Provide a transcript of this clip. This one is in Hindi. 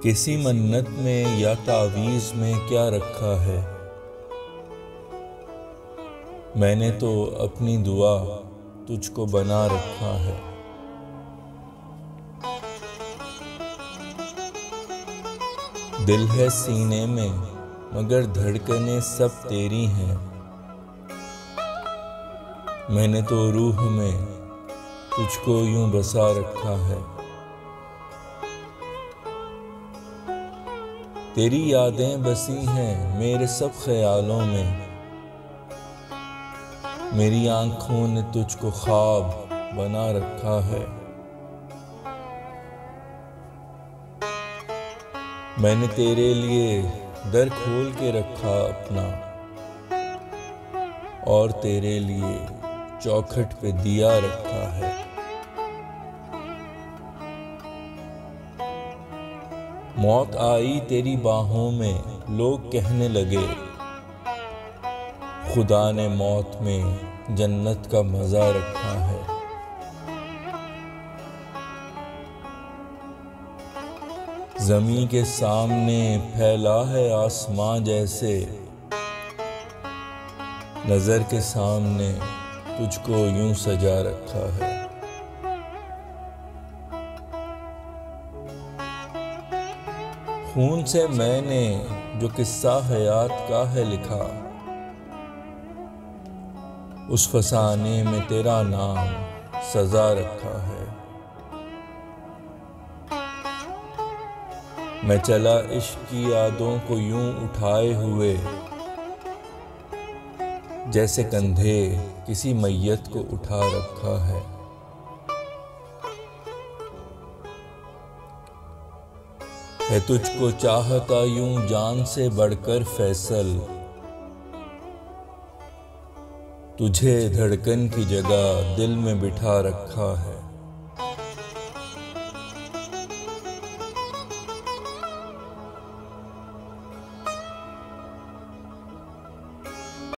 किसी मन्नत में या तावीज़ में क्या रखा है। मैंने तो अपनी दुआ तुझको बना रखा है। दिल है सीने में मगर धड़कनें सब तेरी हैं। मैंने तो रूह में तुझको यूं बसा रखा है। तेरी यादें बसी हैं मेरे सब ख्यालों में। मेरी आंखों ने तुझको ख्वाब बना रखा है। मैंने तेरे लिए दर खोल के रखा अपना और तेरे लिए चौखट पे दिया रखा है। मौत आई तेरी बाहों में लोग कहने लगे, खुदा ने मौत में जन्नत का मज़ा रखा है। ज़मीं के सामने फैला है आसमां जैसे, नज़र के सामने तुझको यूं सजा रखा है। खून से मैंने जो किस्सा हयात का है लिखा, उस फसाने में तेरा नाम सजा रखा है। मैं चला इश्क की यादों को यूं उठाए हुए, जैसे कंधे किसी मैयत को उठा रखा है। तुझको चाहता यूं जान से बढ़कर फैसल, तुझे धड़कन की जगह दिल में बिठा रखा है।